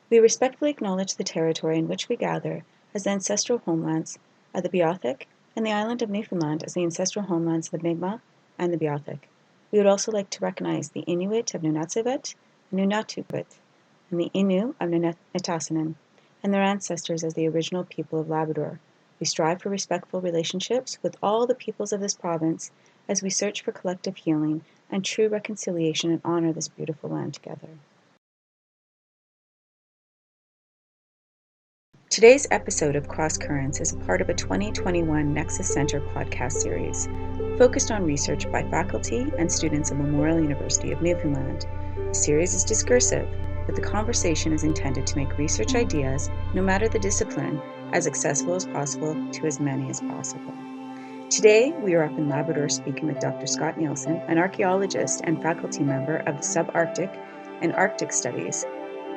We respectfully acknowledge the territory in which we gather as the ancestral homelands of the Beothuk and the island of Newfoundland as the ancestral homelands of the Mi'kmaq and the Beothuk. We would also like to recognize the Inuit of Nunatsiavut and Nunatuvut and the Innu of Nitassinan and their ancestors as the original people of Labrador. We strive for respectful relationships with all the peoples of this province as we search for collective healing and true reconciliation and honor this beautiful land together. Today's episode of Cross Currents is a part of a 2021 Nexus Center podcast series focused on research by faculty and students of Memorial University of Newfoundland. The series is discursive, but the conversation is intended to make research ideas, no matter the discipline, as accessible as possible to as many as possible. Today, we are up in Labrador speaking with Dr. Scott Neilson, an archaeologist and faculty member of the Subarctic and Arctic Studies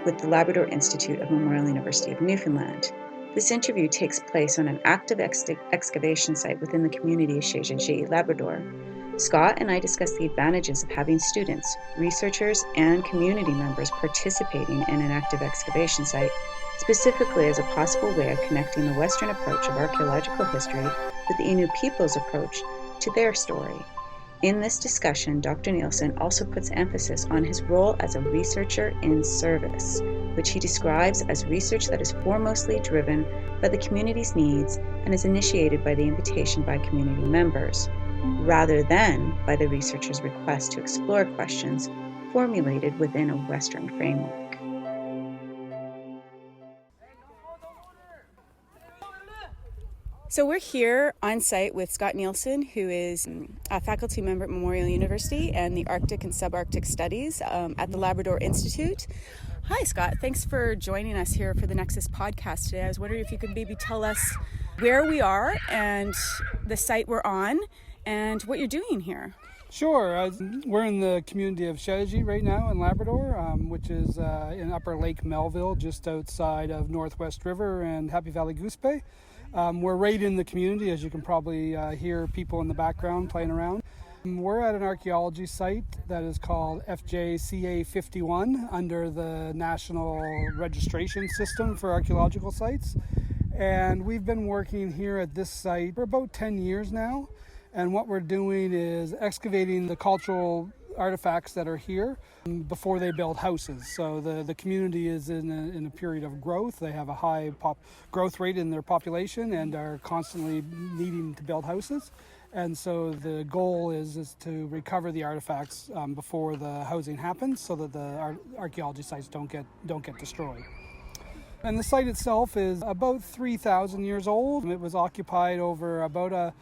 with the Labrador Institute of Memorial University of Newfoundland. This interview takes place on an active excavation site within the community of Sheshatshiu, Labrador. Scott and I discuss the advantages of having students, researchers, and community members participating in an active excavation site, specifically as a possible way of connecting the Western approach of archaeological history with the Innu people's approach to their story. In this discussion, Dr. Neilson also puts emphasis on his role as a researcher in service, which he describes as research that is foremostly driven by the community's needs and is initiated by the invitation by community members, rather than by the researcher's request to explore questions formulated within a Western framework. So we're here on site with Scott Neilson, who is a faculty member at Memorial University and the Arctic and Subarctic Studies at the Labrador Institute. Hi, Scott. Thanks for joining us here for the Nexus podcast today. I was wondering if you could maybe tell us where we are and the site we're on and what you're doing here. Sure. We're in the community of Sheshatshiu right now in Labrador, which is in Upper Lake Melville, just outside of Northwest River and Happy Valley Goose Bay. We're right in the community, as you can probably hear people in the background playing around. We're at an archaeology site that is called FJCA 51 under the National Registration System for Archaeological Sites. And we've been working here at this site for about 10 years now. And what we're doing is excavating the cultural artifacts that are here before they build houses. So the community is in a period of growth. They have a high growth rate in their population and are constantly needing to build houses. And so the goal is to recover the artifacts before the housing happens, so that the archaeology sites don't get destroyed. And the site itself is about 3,000 years old. It was occupied over about a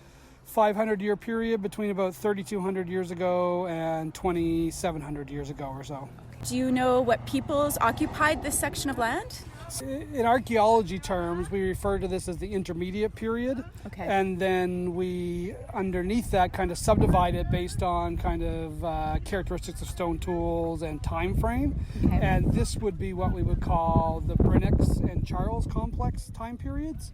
500-year period between about 3,200 years ago and 2,700 years ago or so. Do you know what peoples occupied this section of land? In archaeology terms, we refer to this as the intermediate period. Okay. And then we, underneath that, kind of subdivide it based on kind of characteristics of stone tools and time frame. Okay. And this would be what we would call the Brinix and Charles complex time periods.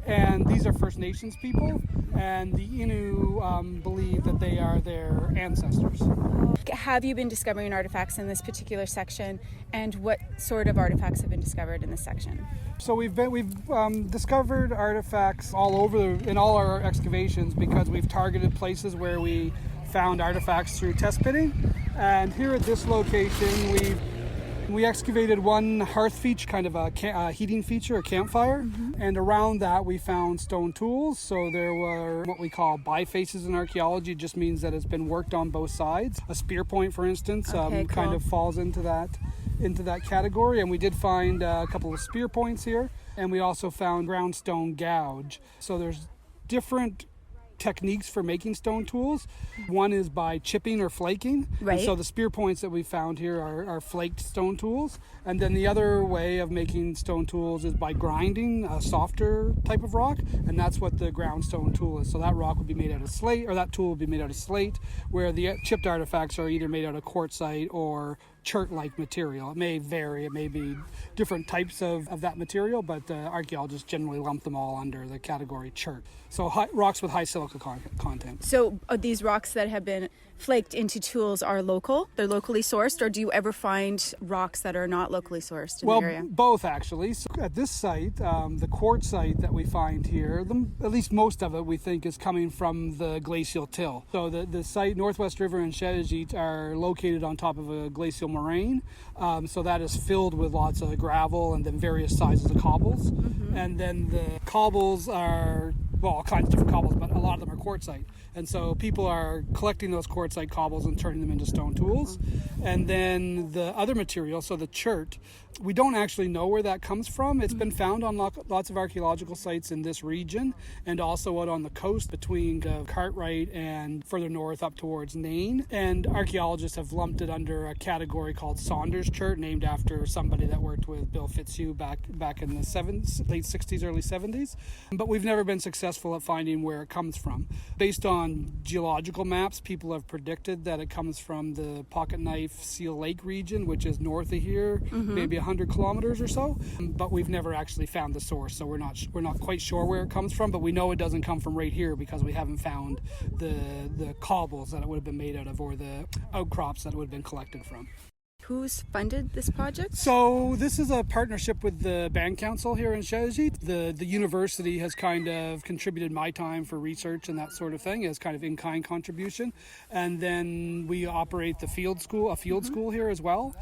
And these are First Nations people, and the Innu believe that they are their ancestors. Have you been discovering artifacts in this particular section, and what sort of artifacts have been discovered in this section? So we've discovered artifacts all over in all our excavations because we've targeted places where we found artifacts through test pitting. And here at this location, we excavated one hearth feature, kind of a heating feature, a campfire, and around that we found stone tools. So there were what we call bifaces in archaeology. It just means that it's been worked on both sides. A spear point, for instance, kind of falls into that category. And we did find a couple of spear points here, and we also found ground stone gouge. So there's different techniques for making stone tools. One is by chipping or flaking. Right. And so the spear points that we found here are flaked stone tools. And then the other way of making stone tools is by grinding a softer type of rock, and that's what the ground stone tool is. So that rock would be made out of slate, or that tool would be made out of slate, where the chipped artifacts are either made out of quartzite or chert-like material. It may vary, it may be different types of that material, but archaeologists generally lump them all under the category chert. So rocks with high silica content. So these rocks that have been flaked into tools are local, they're locally sourced, or do you ever find rocks that are not locally sourced in the area? Well, both actually. So at this site, the quartzite that we find here, at least most of it we think is coming from the glacial till. So the site, Northwest River and Sheshatshiu, are located on top of a glacial moraine. So that is filled with lots of gravel and then various sizes of cobbles. Mm-hmm. And then the cobbles are, well, all kinds of different cobbles, but a lot of them are quartzite. And so people are collecting those quartzite cobbles and turning them into stone tools. And then the other material, so the chert, we don't actually know where that comes from. It's been found on lots of archaeological sites in this region and also out on the coast between Cartwright and further north up towards Nain. And archaeologists have lumped it under a category called Saunders chert, named after somebody that worked with Bill Fitzhugh back in the late 60s, early 70s. But we've never been successful at finding where it comes from. Based on geological maps, people have predicted that it comes from the Pocket Knife Seal Lake region, which is north of here, maybe 100 kilometers or so, but we've never actually found the source, so we're not quite sure where it comes from, but we know it doesn't come from right here because we haven't found the cobbles that it would have been made out of or the outcrops that it would have been collected from. Who's funded this project? So this is a partnership with the Band Council here in Sheshatshiu. The university has kind of contributed my time for research and that sort of thing as kind of in-kind contribution. And then we operate the field school here as well,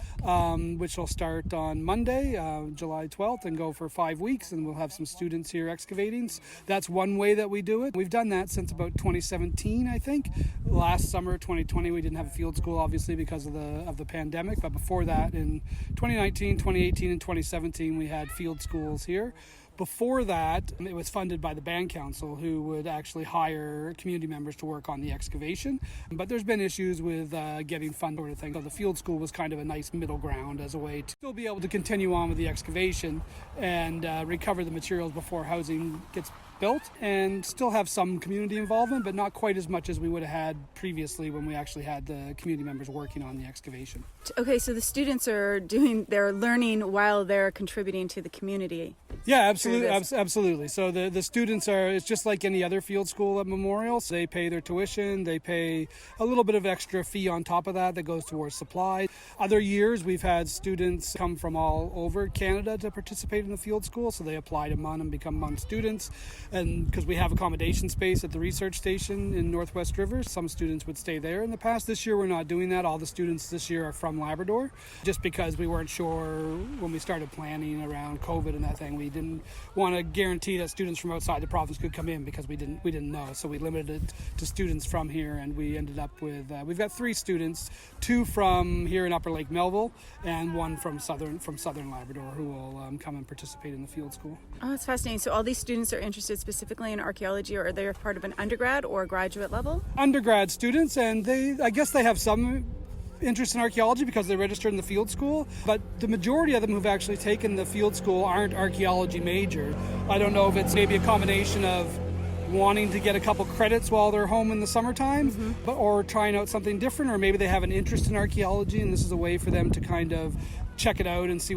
which will start on Monday, July 12th, and go for 5 weeks. And we'll have some students here excavating. That's one way that we do it. We've done that since about 2017, I think. Last summer, 2020, we didn't have a field school, obviously, because of the pandemic. But before that, in 2019, 2018, and 2017, we had field schools here. Before that, it was funded by the Band Council, who would actually hire community members to work on the excavation. But there's been issues with getting funded sort of thing. So the field school was kind of a nice middle ground as a way to still be able to continue on with the excavation and recover the materials before housing gets built and still have some community involvement, but not quite as much as we would have had previously when we actually had the community members working on the excavation. Okay, so the students they're learning while they're contributing to the community. Yeah, absolutely. So the students it's just like any other field school at Memorial. So they pay their tuition, they pay a little bit of extra fee on top of that goes towards supply. Other years we've had students come from all over Canada to participate in the field school, so they apply to MUN and become MUN students. And because we have accommodation space at the research station in Northwest River, some students would stay there in the past. This year we're not doing that. All the students this year are from Labrador, just because we weren't sure when we started planning around COVID and that thing. We didn't want to guarantee that students from outside the province could come in because we didn't know. So we limited it to students from here, and we ended up with we've got 3 students, 2 from here in Upper Lake Melville and 1 from southern Labrador, who will come and participate in the field school. Oh, that's fascinating. So all these students are interested specifically in archaeology, or are they part of an undergrad or graduate level? Undergrad students, and I guess they have some interest in archaeology because they're registered in the field school, but the majority of them who've actually taken the field school aren't archaeology majors. I don't know if it's maybe a combination of wanting to get a couple credits while they're home in the summertime, or trying out something different, or maybe they have an interest in archaeology and this is a way for them to kind of check it out and see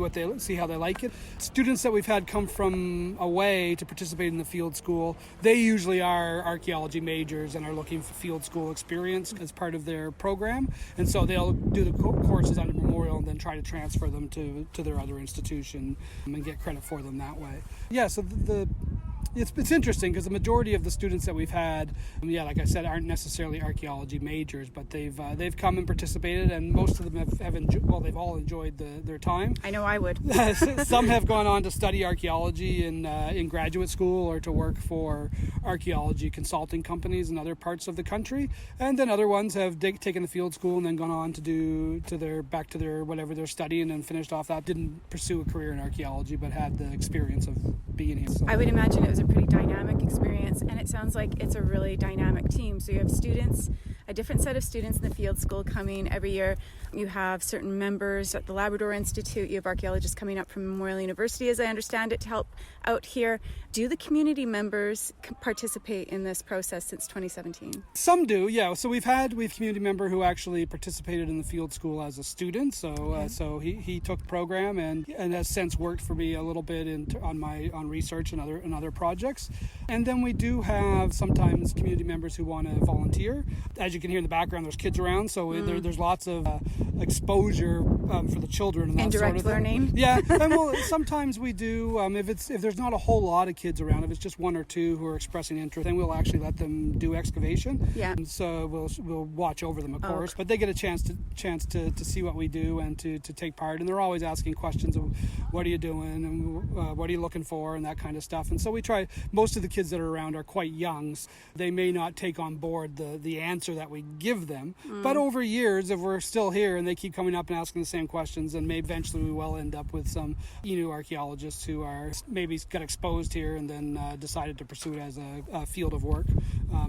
how they like it. Students that we've had come from away to participate in the field school, they usually are archaeology majors and are looking for field school experience as part of their program, and so they'll do the courses under Memorial and then try to transfer them to their other institution and get credit for them that way. Yeah, so it's interesting because the majority of the students that we've had, like I said, aren't necessarily archaeology majors, but they've come and participated, and most of them they've all enjoyed their time. I know I would. Some have gone on to study archaeology in graduate school or to work for archaeology consulting companies in other parts of the country, and then other ones have taken the field school and then gone on to do back to their whatever they're studying and finished off that. Didn't pursue a career in archaeology, but had the experience of being here. So. I would imagine it was a pretty dynamic experience, and it sounds like it's a really dynamic team. So you have students, a different set of students in the field school coming every year. You have certain members at the Labrador Institute. You have archaeologists coming up from Memorial University, as I understand it, to help out here. Do the community members participate in this process since 2017? Some do, yeah. So we've community member who actually participated in the field school as a student. So he took the program and has since worked for me a little bit on research and other projects. And then we do have sometimes community members who want to volunteer. As you you can hear in the background, there's kids around, so there's lots of exposure for the children and that Indirect sort of learning. thing. Yeah, and well, sometimes we do. If there's not a whole lot of kids around, if it's just one or two who are expressing interest, then we'll actually let them do excavation. Yeah. And so we'll watch over them, of course, Okay. but they get a chance to see what we do and to take part. And they're always asking questions of what are you doing and what are you looking for and that kind of stuff. And so we try. Most of the kids that are around are quite young. So they may not take on board the answer that we give them, but over years, if we're still here and they keep coming up and asking the same questions, and maybe eventually we will end up with some Innu archaeologists who are maybe got exposed here and then decided to pursue it as a field of work.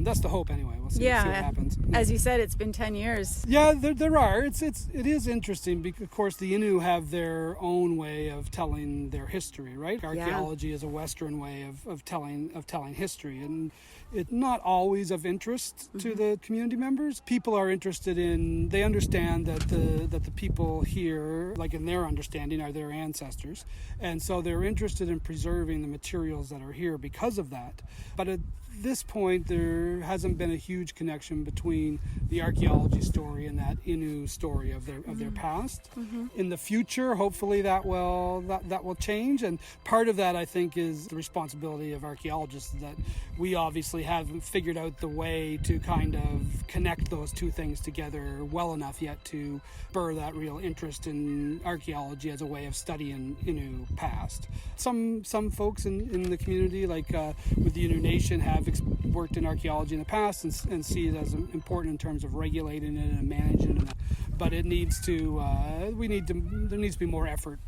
That's the hope anyway. We'll see what happens. As you said, it's been 10 years. Yeah, there are. It is interesting because, of course, the Innu have their own way of telling their history, right? Archaeology is a Western way of telling history, and it's not always of interest to the community members. People are interested in. They understand that the people here, like in their understanding, are their ancestors, and so they're interested in preserving the materials that are here because of that. But at this point, there hasn't been a huge connection between the archaeology story and that Innu story of their past. In the future, hopefully that will change, and part of that, I think, is the responsibility of archaeologists, that we obviously haven't figured out the way to kind of connect those two things together well enough yet to spur that real interest in archaeology as a way of studying Innu past. Some folks in the community, like with the Innu Nation, have worked in archaeology in the past and see it as important in terms of regulating it and managing it. But it needs to, there needs to be more effort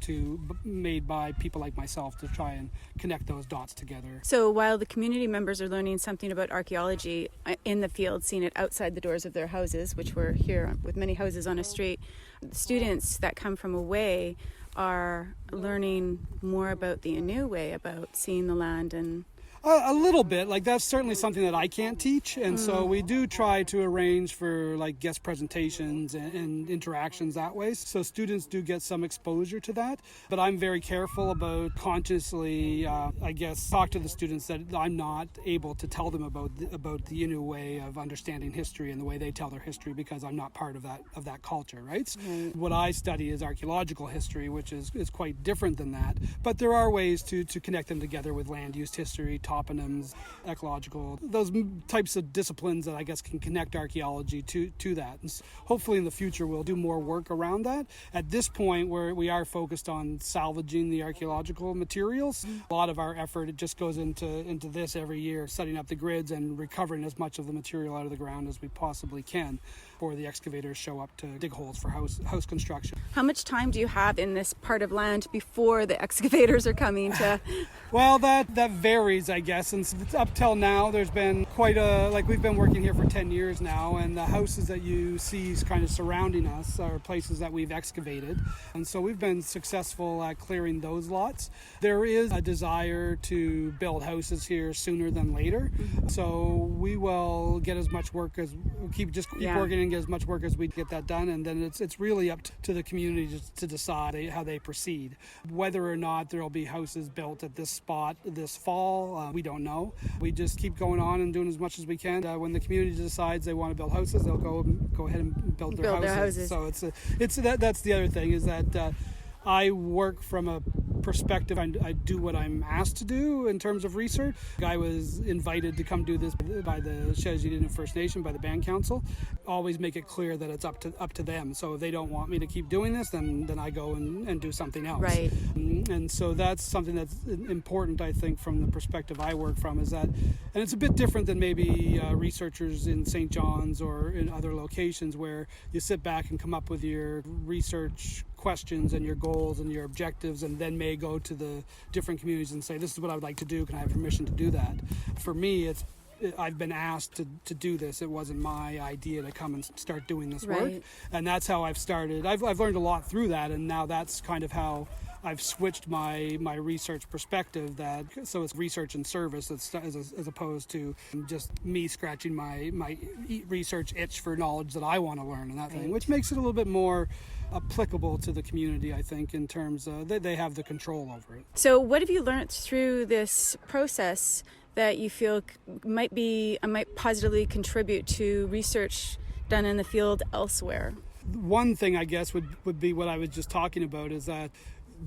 made by people like myself to try and connect those dots together. So while the community members are learning something about archaeology in the field, seeing it outside the doors of their houses, which we're here with many houses on a street, students that come from away are learning more about the Innu way, about seeing the land and... A little bit. Like, that's certainly something that I can't teach, and so we do try to arrange for like guest presentations and interactions that way, so students do get some exposure to that. But I'm very careful about consciously, talk to the students that I'm not able to tell them about the Innu way of understanding history and the way they tell their history, because I'm not part of that culture, right? What I study is archaeological history, which is quite different than that. But there are ways to connect them together with land use history, toponyms, ecological, those types of disciplines that I guess can connect archaeology to that. And hopefully in the future we'll do more work around that. At this point, where we are focused on salvaging the archaeological materials, a lot of our effort, it just goes into this every year, setting up the grids and recovering as much of the material out of the ground as we possibly can before the excavators show up to dig holes for house construction. How much time do you have in this part of land before the excavators are coming to... Well, that varies, I guess. And up till now, there's been quite we've been working here for 10 years now, and the houses that you see kind of surrounding us are places that we've excavated. And so we've been successful at clearing those lots. There is a desire to build houses here sooner than later. So we will get as much work as, keep working and get as much work as we get that done. And then it's really up to the community to decide how they proceed. Whether or not there will be houses built at this spot this fall, we don't know. We just keep going on and doing as much as we can. When the community decides they want to build houses, they'll go ahead and build their houses. So that's the other thing, is that I work from a perspective, I do what I'm asked to do in terms of research. I was invited to come do this by the Sheshatshiu First Nation, by the Band Council. Always make it clear that it's up to them. So if they don't want me to keep doing this, then I go and do something else. Right. And so that's something that's important, I think, from the perspective I work from, is that, and it's a bit different than maybe researchers in St. John's or in other locations where you sit back and come up with your research questions and your goals and your objectives, and then may go to the different communities and say, this is what I would like to do, can I have permission to do that? For me, I've been asked to do this. It wasn't my idea to come and start doing this work. And that's how I've started. I've learned a lot through that, and now that's kind of how I've switched my research perspective, so it's research and service as opposed to just me scratching my research itch for knowledge that I want to learn and that thing, which makes it a little bit more applicable to the community, I think, in terms of they have the control over it. So what have you learned through this process that you feel might positively contribute to research done in the field elsewhere? One thing, I guess, would be what I was just talking about, is that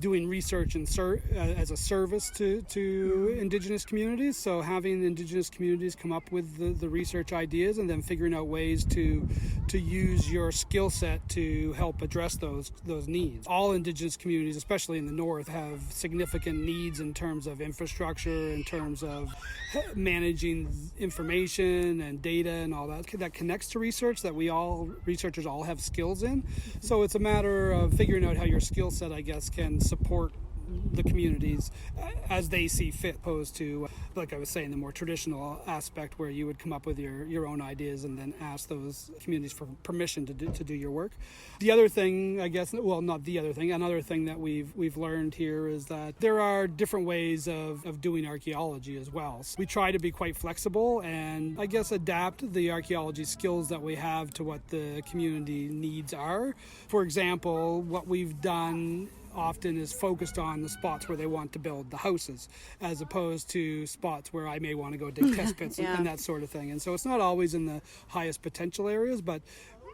doing research and as a service to Indigenous communities. So having Indigenous communities come up with the research ideas and then figuring out ways to use your skill set to help address those needs. All Indigenous communities, especially in the north, have significant needs in terms of infrastructure, in terms of managing information and data and all that connects to research that researchers all have skills in. So it's a matter of figuring out how your skill set, I guess, can support the communities as they see fit, opposed to, like I was saying, the more traditional aspect where you would come up with your own ideas and then ask those communities for permission to do your work. The other thing, I guess, well, not the other thing, another thing that we've learned here is that there are different ways of doing archaeology as well. So we try to be quite flexible and, I guess, adapt the archaeology skills that we have to what the community needs are. For example, what we've done often is focused on the spots where they want to build the houses, as opposed to spots where I may want to go dig test pits and that sort of thing. And so it's not always in the highest potential areas, but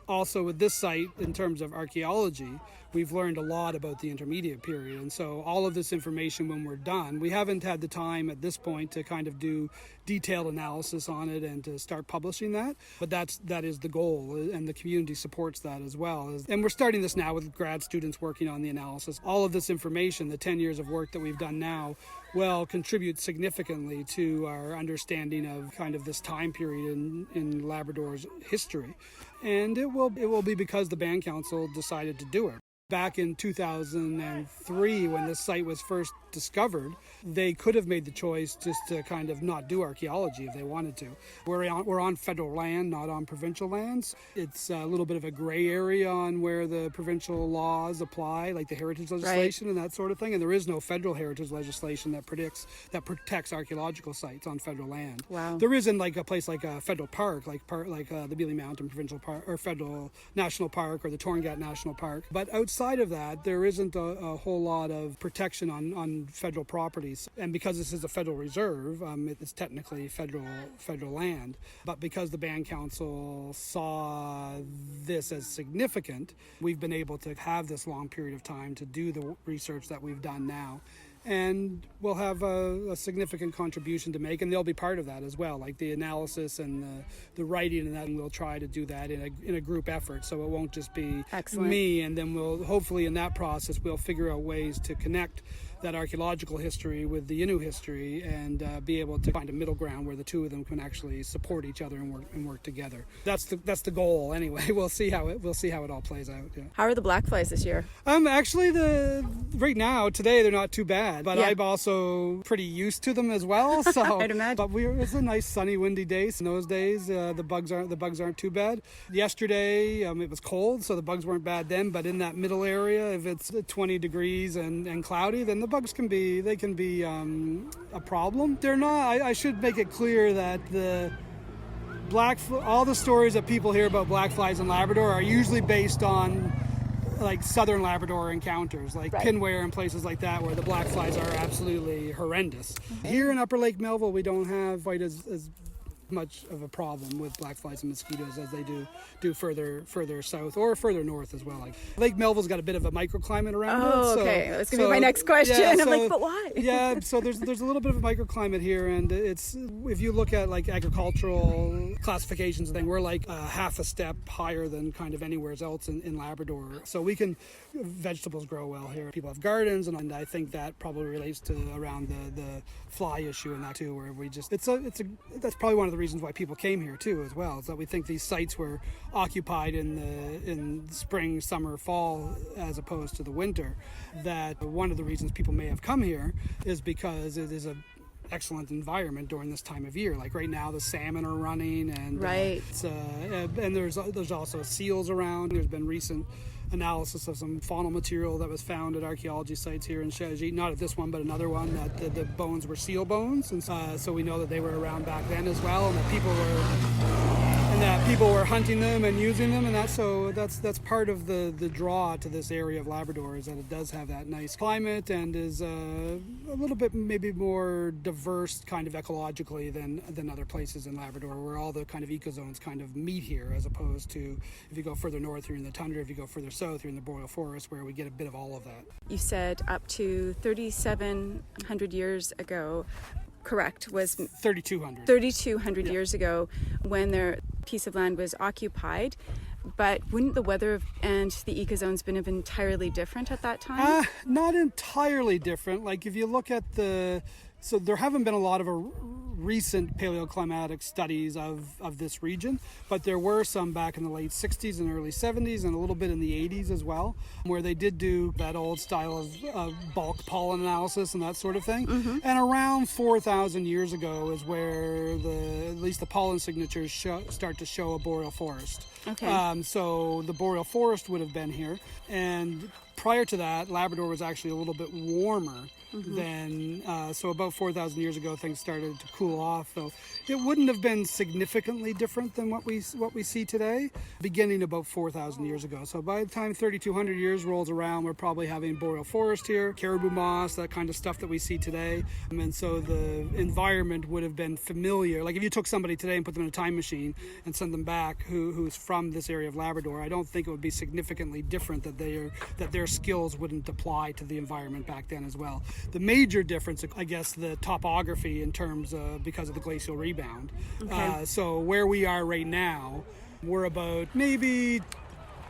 also with this site, in terms of archaeology, we've learned a lot about the intermediate period. And so all of this information, when we're done, we haven't had the time at this point to kind of do detailed analysis on it and to start publishing that. But that is the goal, and the community supports that as well. And we're starting this now with grad students working on the analysis. All of this information, the 10 years of work that we've done now, will contribute significantly to our understanding of kind of this time period in Labrador's history. And it will be because the Band Council decided to do it. Back in 2003, when this site was first discovered, they could have made the choice just to kind of not do archaeology if they wanted to. We're on federal land, not on provincial lands. It's a little bit of a gray area on where the provincial laws apply, like the heritage legislation and that sort of thing. And there is no federal heritage legislation that protects archaeological sites on federal land. Wow. There isn't like a place like a federal park, like the Beeley Mountain Provincial Park or Federal National Park or the Torngat National Park. But outside of that, there isn't a whole lot of protection on federal properties. And because this is a federal reserve, it's technically federal land. But because the Band Council saw this as significant, we've been able to have this long period of time to do the research that we've done now. And we'll have a significant contribution to make, and they'll be part of that as well, like the analysis and the writing, and that, and we'll try to do that in a group effort, so it won't just be me, and then we'll hopefully in that process we'll figure out ways to connect that archaeological history with the Innu history and be able to find a middle ground where the two of them can actually support each other and work together. That's the goal anyway. We'll see how it all plays out. Yeah. How are the black flies this year? Actually, right now today they're not too bad, but I'm also pretty used to them as well. So I'd imagine. But it's a nice sunny, windy day. So in those days, the bugs aren't too bad. Yesterday it was cold, so the bugs weren't bad then. But in that middle area, if it's 20 degrees and cloudy, then the bugs can be a problem. They're not. I should make it clear that all the stories that people hear about black flies in Labrador are usually based on like southern Labrador encounters, like Pinware and places like that, where the black flies are absolutely horrendous. Here in Upper Lake Melville, we don't have quite as much of a problem with black flies and mosquitoes as they do further south or further north as well. Like Lake Melville's got a bit of a microclimate around it. Oh, okay. That's gonna be my next question. Yeah, I'm like, but why? Yeah, so there's a little bit of a microclimate here, and it's, if you look at like agricultural classifications, then we're like half a step higher than kind of anywhere else in Labrador. So vegetables grow well here. People have gardens, and I think that probably relates to around the fly issue and that too, where that's probably one of the reasons why people came here too as well, is that we think these sites were occupied in spring, summer, fall as opposed to the winter. That one of the reasons people may have come here is because it is an excellent environment during this time of year. Like right now the salmon are running, and and there's also seals around. There's been recent analysis of some faunal material that was found at archaeology sites here in Sheshatshiu, not at this one but another one, that the bones were seal bones, and so we know that they were around back then as well, and that people were, and and that people were hunting them and using them, and that's part of the draw to this area of Labrador, is that it does have that nice climate and is a little bit maybe more diverse kind of ecologically than other places in Labrador, where all the kind of ecozones kind of meet here, as opposed to if you go further north, you're in the tundra. If you go further south, you're in the boreal forest, where we get a bit of all of that. You said up to 3,700 years ago. Correct, was 3,200 years ago when their piece of land was occupied. But wouldn't the weather and the ecozones have been entirely different at that time? Not entirely different. Like if you look at so there haven't been a lot of recent paleoclimatic studies of this region, but there were some back in the late 60s and early 70s and a little bit in the 80s as well, where they did do that old style of bulk pollen analysis and that sort of thing. Mm-hmm. And around 4,000 years ago is where at least the pollen signatures start to show a boreal forest. Okay. So the boreal forest would have been here, and prior to that, Labrador was actually a little bit warmer. Mm-hmm. Then, so about 4,000 years ago, things started to cool off. So it wouldn't have been significantly different than what we see today, beginning about 4,000 years ago. So by the time 3,200 years rolls around, we're probably having boreal forest here, caribou moss, that kind of stuff that we see today. And so the environment would have been familiar. Like if you took somebody today and put them in a time machine and sent them back who's from this area of Labrador, I don't think it would be significantly different that their skills wouldn't apply to the environment back then as well. The major difference, I guess, the topography in terms of because of the glacial rebound. Okay. So where we are right now, we're about maybe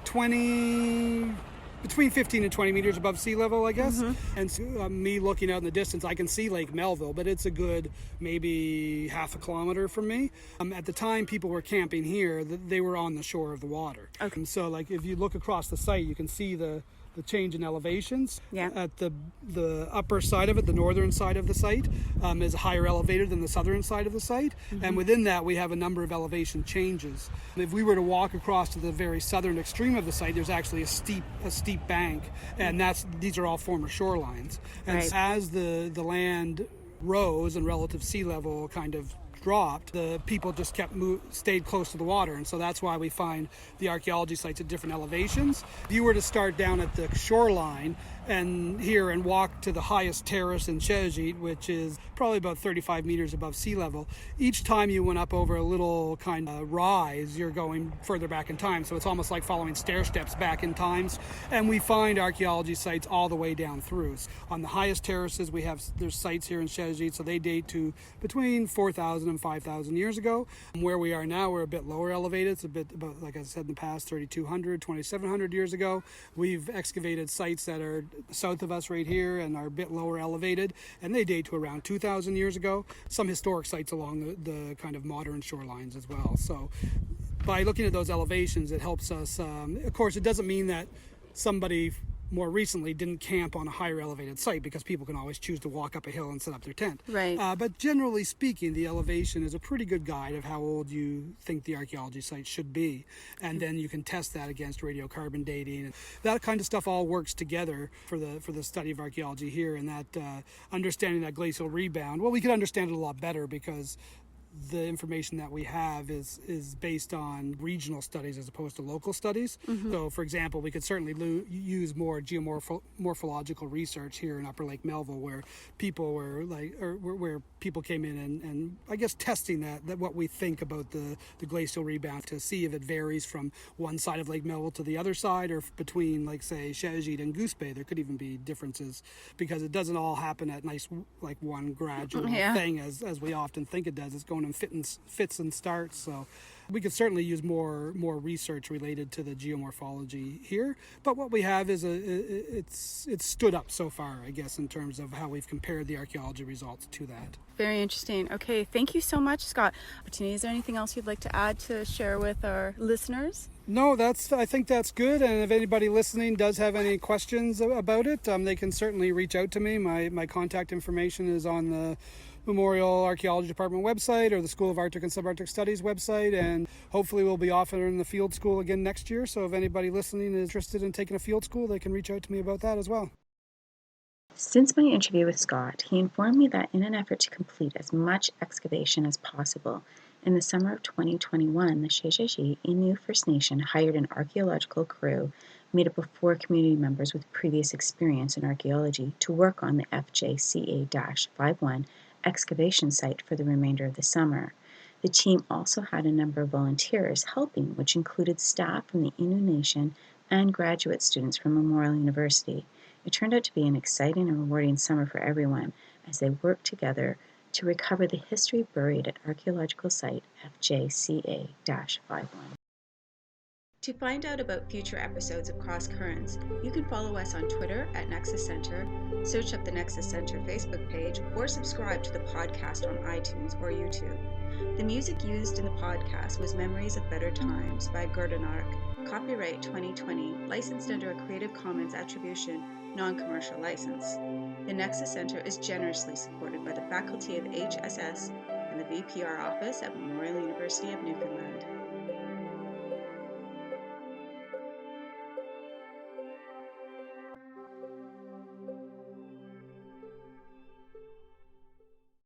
between 15 and 20 meters above sea level, I guess. Mm-hmm. And so, me looking out in the distance, I can see Lake Melville, but it's a good maybe half a kilometer from me. At the time people were camping here, they were on the shore of the water. Okay. And so like if you look across the site, you can see the change in elevations. Yeah. At the upper side of it, the northern side of the site, is higher elevated than the southern side of the site. Mm-hmm. And within that, we have a number of elevation changes. If we were to walk across to the very southern extreme of the site, there's actually a steep bank, and these are all former shorelines. And right. As the land rose and relative sea level kind of dropped, the people just stayed close to the water, and so that's why we find the archaeology sites at different elevations. If you were to start down at the shoreline and walk to the highest terrace in Sheshatshiu, which is probably about 35 meters above sea level, each time you went up over a little kind of rise, you're going further back in time. So it's almost like following stair steps back in times. And we find archaeology sites all the way down through. On the highest terraces, there's sites here in Sheshatshiu, so they date to between 4,000 and 5,000 years ago. Where we are now, we're a bit lower elevated. It's a bit about, like I said in the past, 3,200, 2,700 years ago. We've excavated sites that are south of us right here and are a bit lower elevated, and they date to around 2,000 years ago. Some historic sites along the kind of modern shorelines as well. So by looking at those elevations, it helps us. Of course, it doesn't mean that somebody more recently didn't camp on a higher elevated site, because people can always choose to walk up a hill and set up their tent. Right. But generally speaking, the elevation is a pretty good guide of how old you think the archaeology site should be. And then you can test that against radiocarbon dating. And that kind of stuff all works together for the study of archaeology here, and that understanding that glacial rebound. Well, we could understand it a lot better because the information that we have is based on regional studies as opposed to local studies. Mm-hmm. So, for example, we could certainly use more geomorphological research here in Upper Lake Melville, where people were where people came in and I guess testing that what we think about the glacial rebound, to see if it varies from one side of Lake Melville to the other side, or between, like, say, Sheshatshiu and Goose Bay. There could even be differences, because it doesn't all happen at one gradual thing as we often think it does. It's going in fits and starts. So we could certainly use more research related to the geomorphology here. But what we have is it's stood up so far, I guess, in terms of how we've compared the archaeology results to that. Very interesting. Okay, thank you so much, Scott. Is there anything else you'd like to add to share with our listeners? No, I think that's good. And if anybody listening does have any questions about it, they can certainly reach out to me. My contact information is on the Memorial Archaeology Department website or the School of Arctic and Subarctic Studies website, and hopefully we'll be offering the field school again next year. So if anybody listening is interested in taking a field school, they can reach out to me about that as well. Since my interview with Scott, he informed me that in an effort to complete as much excavation as possible, In the summer of 2021, the Sheshatshiu Innu First Nation hired an archaeological crew made up of 4 community members with previous experience in archaeology to work on the FJCA-51 excavation site for the remainder of the summer. The team also had a number of volunteers helping, which included staff from the Innu Nation and graduate students from Memorial University. It turned out to be an exciting and rewarding summer for everyone as they worked together to recover the history buried at archaeological site FJCA-51. To find out about future episodes of Cross Currents, you can follow us on Twitter at Nexus Center, search up the Nexus Center Facebook page, or subscribe to the podcast on iTunes or YouTube. The music used in the podcast was Memories of Better Times by Gordonark, copyright 2020, licensed under a Creative Commons Attribution, non-commercial license. The Nexus Center is generously supported by the faculty of HSS and the VPR office at Memorial University of Newfoundland.